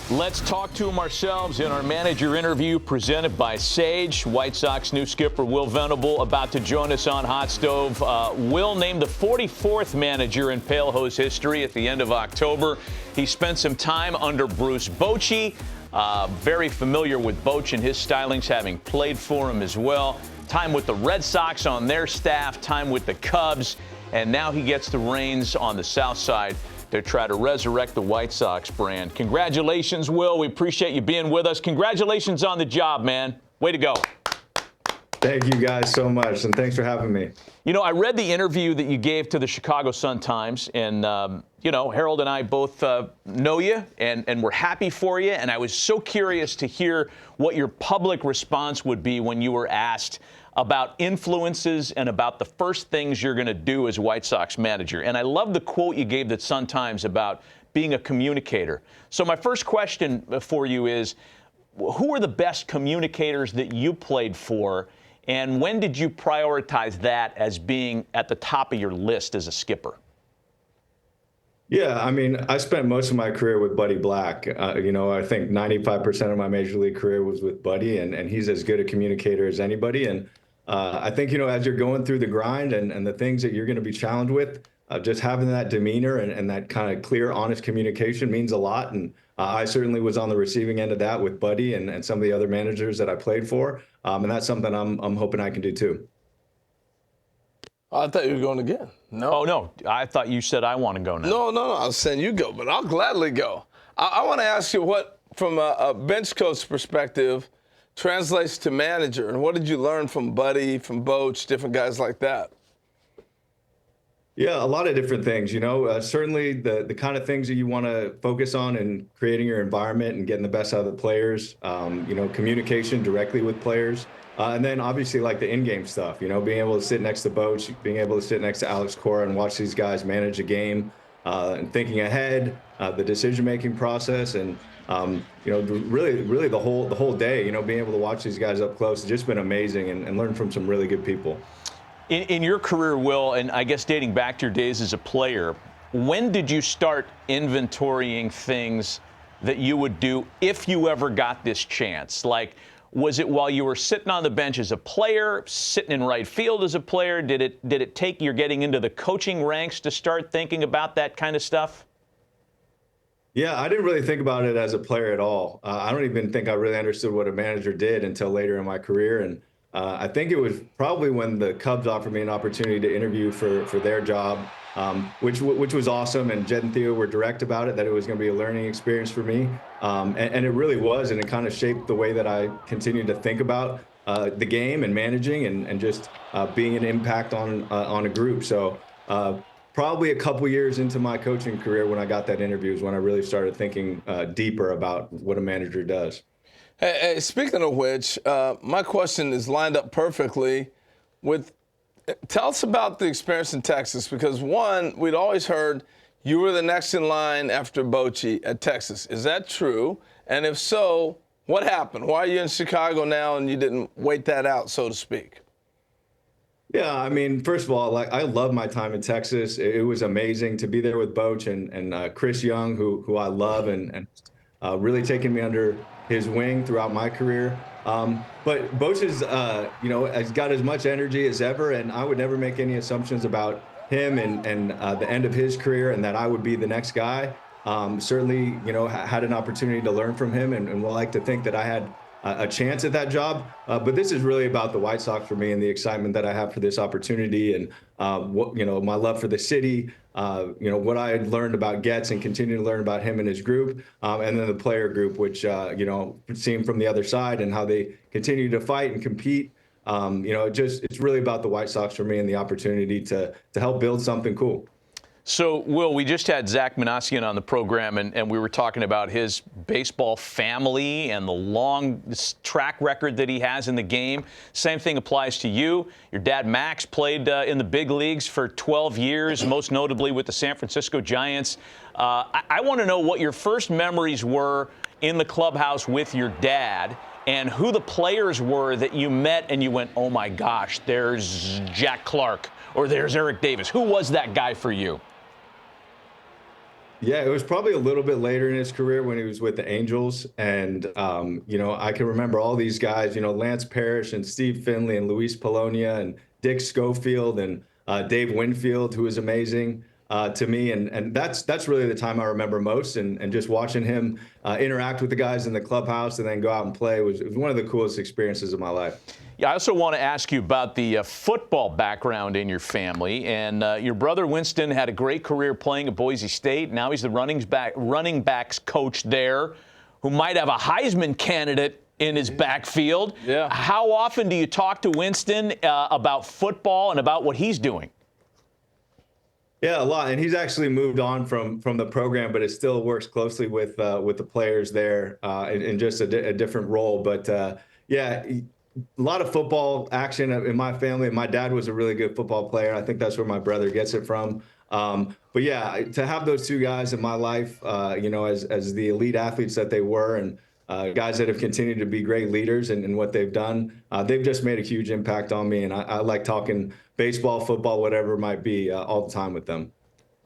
Let's talk to him ourselves in our manager interview presented by Sage. White Sox new skipper Will Venable about to join us on Hot Stove. Will named the 44th manager in Pale Hose history at the end of October. He spent some time under Bruce Bochy. Very familiar with Boch and his stylings, having played for him as well. Time with the Red Sox on their staff, time with the Cubs, and now he gets the reins on the South Side to try to resurrect the White Sox brand. Congratulations, Will. We appreciate you being with us. Congratulations on the job, man. Way to go. Thank you guys so much, and thanks for having me. You know, I read the interview that you gave to the Chicago Sun-Times, and, you know, Harold and I both know you, and we're happy for you, and I was so curious to hear what your public response would be when you were asked about influences and about the first things you're going to do as White Sox manager. And I love the quote you gave the Sun-Times about being a communicator. So my first question for you is, who are the best communicators that you played for, and when did you prioritize that as being at the top of your list as a skipper? Yeah, I mean, I spent most of my career with Buddy Black. You know, I think 95% of my major league career was with Buddy, and he's as good a communicator as anybody. And I think, you know, as you're going through the grind and the things that you're going to be challenged with, just having that demeanor and that kind of clear, honest communication means a lot. And I certainly was on the receiving end of that with Buddy and some of the other managers that I played for. And that's something I'm hoping I can do too. I thought you were going again. No. Oh, no. I thought you said I want to go now. No. I was saying you go, but I'll gladly go. I want to ask you what, from a bench coach perspective, translates to manager, and what did you learn from Buddy, from Boch, different guys like that? Yeah, a lot of different things. You know, certainly the kind of things that you want to focus on in creating your environment and getting the best out of the players. You know, communication directly with players. And then obviously like the in-game stuff, you know, being able to sit next to Boch, being able to sit next to Alex Cora and watch these guys manage a game and thinking ahead, the decision-making process, and you know, really the whole day, you know, being able to watch these guys up close has just been amazing and learn from some really good people. In your career, Will, and I guess dating back to your days as a player, when did you start inventorying things that you would do if you ever got this chance? Like, was it while you were sitting on the bench as a player, sitting in right field as a player? Did it take your getting into the coaching ranks to start thinking about that kind of stuff? Yeah, I didn't really think about it as a player at all. I don't even think I really understood what a manager did until later in my career. And I think it was probably when the Cubs offered me an opportunity to interview for their job, which was awesome. And Jed and Theo were direct about it, that it was going to be a learning experience for me. And it really was. And it kind of shaped the way that I continued to think about the game and managing and just being an impact on a group. So probably a couple years into my coaching career when I got that interview is when I really started thinking deeper about what a manager does. Hey, speaking of which, my question is lined up perfectly with, tell us about the experience in Texas, because one, we'd always heard you were the next in line after Bochy at Texas. Is that true? And if so, what happened? Why are you in Chicago now and you didn't wait that out, so to speak? Yeah, I mean, first of all, like I love my time in Texas. It was amazing to be there with Boch and Chris Young, who I love and really taking me under his wing throughout my career. But Boch is, you know, has got as much energy as ever, and I would never make any assumptions about him and the end of his career and that I would be the next guy. Certainly, you know, had an opportunity to learn from him and would like to think that I had a chance at that job. But this is really about the White Sox for me and the excitement that I have for this opportunity and, what, you know, my love for the city, you know, what I had learned about Getz and continue to learn about him and his group, and then the player group, which, you know, seeing from the other side and how they continue to fight and compete. You know, it's really about the White Sox for me and the opportunity to help build something cool. So, Will, we just had Zach Manassian on the program, and we were talking about his baseball family and the long track record that he has in the game. Same thing applies to you. Your dad, Max, played in the big leagues for 12 years, most notably with the San Francisco Giants. I want to know what your first memories were in the clubhouse with your dad and who the players were that you met and you went, oh, my gosh, there's Jack Clark or there's Eric Davis. Who was that guy for you? Yeah, it was probably a little bit later in his career when he was with the Angels. And, I can remember all these guys, Lance Parrish and Steve Finley and Luis Polonia and Dick Schofield and Dave Winfield, who was amazing to me. And that's really the time I remember most. And just watching him interact with the guys in the clubhouse and then go out and play it was one of the coolest experiences of my life. Yeah, I also want to ask you about the football background in your family. And your brother Winston had a great career playing at Boise State. Now he's the running backs coach there, who might have a Heisman candidate in his backfield. Yeah. How often do you talk to Winston about football and about what he's doing? Yeah, a lot, and he's actually moved on from the program, but it still works closely with the players there in just a different role. But yeah, a lot of football action in my family. My dad was a really good football player. I think that's where my brother gets it from. But yeah, to have those two guys in my life, as the elite athletes that they were, and guys that have continued to be great leaders in what they've done, they've just made a huge impact on me. And I like talking baseball, football, whatever it might be, all the time with them.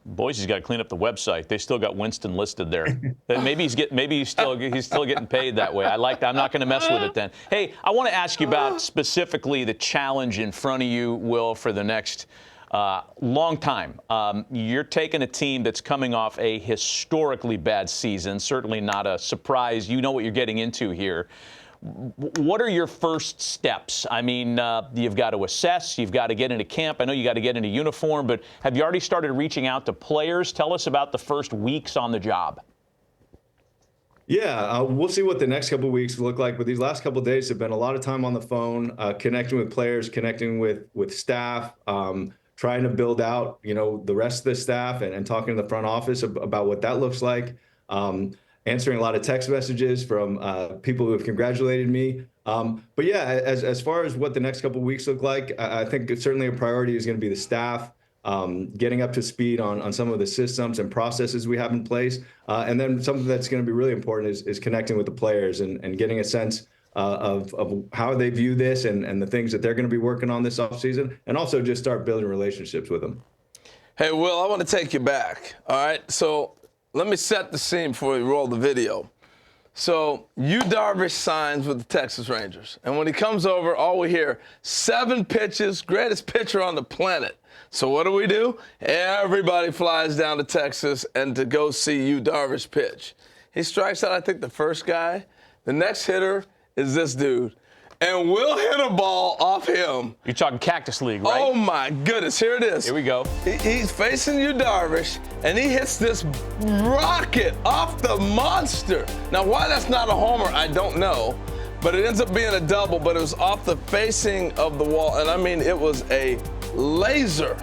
Boise's got to clean up the website. They still got Winston listed there. Maybe he's still getting paid that way. I'm not going to mess with it then. Hey, I want to ask you about specifically the challenge in front of you, Will, for the next long time. You're taking a team that's coming off a historically bad season. Certainly not a surprise. You know what you're getting into here. What are your first steps? I mean, you've got to assess, you've got to get into camp. I know you got to get into uniform, but have you already started reaching out to players? Tell us about the first weeks on the job. Yeah, we'll see what the next couple of weeks look like. But these last couple of days have been a lot of time on the phone, connecting with players, connecting with staff, trying to build out, the rest of the staff and talking to the front office about what that looks like. Answering a lot of text messages from people who have congratulated me. But yeah, as far as what the next couple of weeks look like, I think certainly a priority is going to be the staff, getting up to speed on some of the systems and processes we have in place. And then something that's going to be really important is connecting with the players and getting a sense of how they view this and the things that they're going to be working on this offseason, and also just start building relationships with them. Hey, Will, I want to take you back. All right, so let me set the scene before we roll the video. So Yu Darvish signs with the Texas Rangers. And when he comes over, all we hear, 7 pitches, greatest pitcher on the planet. So what do? Everybody flies down to Texas and to go see Yu Darvish pitch. He strikes out, I think, the first guy. The next hitter is this dude. And we'll hit a ball off him. You're talking Cactus League, right? Oh, my goodness. Here it is. Here we go. He's facing Yu Darvish, and he hits this rocket off the monster. Now, why that's not a homer, I don't know. But it ends up being a double, but it was off the facing of the wall. And, I mean, it was a laser.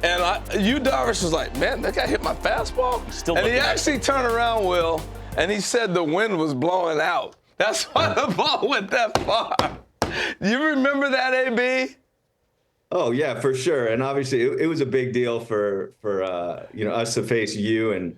And Yu Darvish was like, man, that guy hit my fastball. And he actually turned around, Will, and he said the wind was blowing out. That's why the ball went that far. You remember that, AB? Oh yeah, for sure. And obviously, it was a big deal for us to face you. And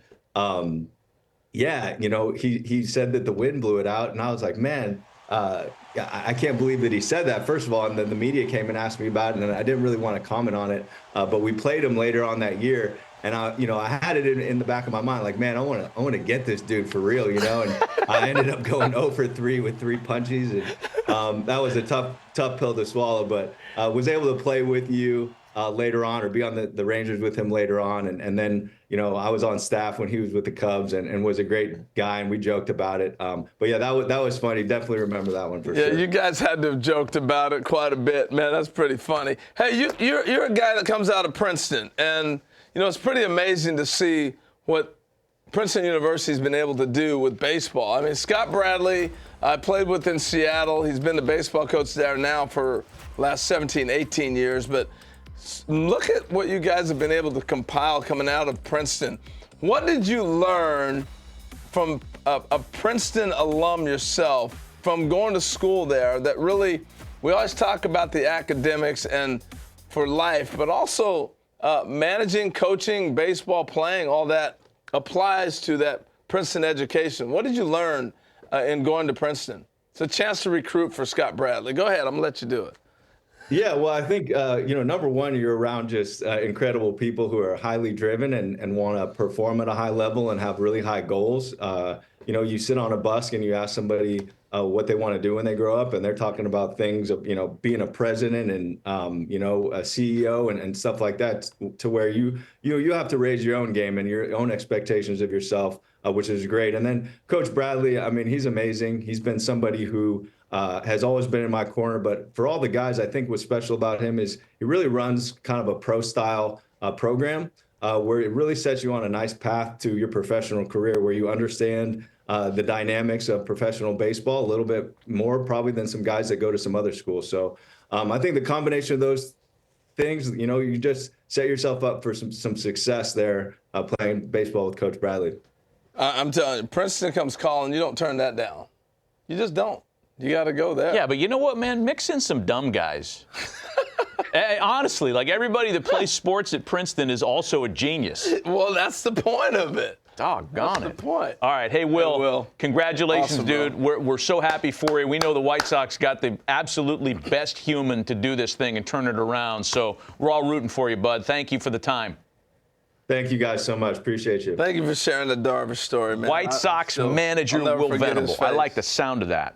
he said that the wind blew it out, and I was like, man, I can't believe that he said that. First of all, and then the media came and asked me about it, and I didn't really want to comment on it. But we played him later on that year. And I had it in the back of my mind, like, man, I want to get this dude for real, And I ended up going 0 for 3 with 3 punches, and that was a tough pill to swallow. But was able to play with you later on, or be on the Rangers with him later on, and then I was on staff when he was with the Cubs, and was a great guy, and we joked about it. But yeah, that was funny. Definitely remember that one for sure. Yeah, you guys had to have joked about it quite a bit, man. That's pretty funny. Hey, you're a guy that comes out of Princeton, and it's pretty amazing to see what Princeton University's been able to do with baseball. I mean, Scott Bradley, I played with in Seattle. He's been the baseball coach there now for the last 17, 18 years. But look at what you guys have been able to compile coming out of Princeton. What did you learn from a Princeton alum yourself, from going to school there, that really, we always talk about the academics and for life, but also managing, coaching, baseball, playing, all that applies to that Princeton education. What did you learn in going to Princeton? It's a chance to recruit for Scott Bradley. Go ahead. I'm going to let you do it. Yeah, well, I think number one, you're around just incredible people who are highly driven and want to perform at a high level and have really high goals. You sit on a bus and you ask somebody what they want to do when they grow up, and they're talking about things of being a president and a CEO and stuff like that. To where you have to raise your own game and your own expectations of yourself, which is great. And then Coach Bradley, I mean, he's amazing. He's been somebody who has always been in my corner. But for all the guys, I think what's special about him is he really runs kind of a pro style program where it really sets you on a nice path to your professional career, where you understand the dynamics of professional baseball a little bit more probably than some guys that go to some other schools. So I think the combination of those things, you just set yourself up for some success there playing baseball with Coach Bradley. I'm telling you, Princeton comes calling, you don't turn that down. You just don't. You got to go there. Yeah, but you know what, man? Mix in some dumb guys. Honestly, like everybody that plays sports at Princeton is also a genius. Well, that's the point of it. Doggone it. That's the point. All right. Hey, Will. Congratulations, Awesome, dude. We're so happy for you. We know the White Sox got the absolutely best human to do this thing and turn it around. So we're all rooting for you, bud. Thank you for the time. Thank you guys so much. Appreciate you. Thank you for sharing the Darvish story, man. White Sox manager Will Venable. I like the sound of that.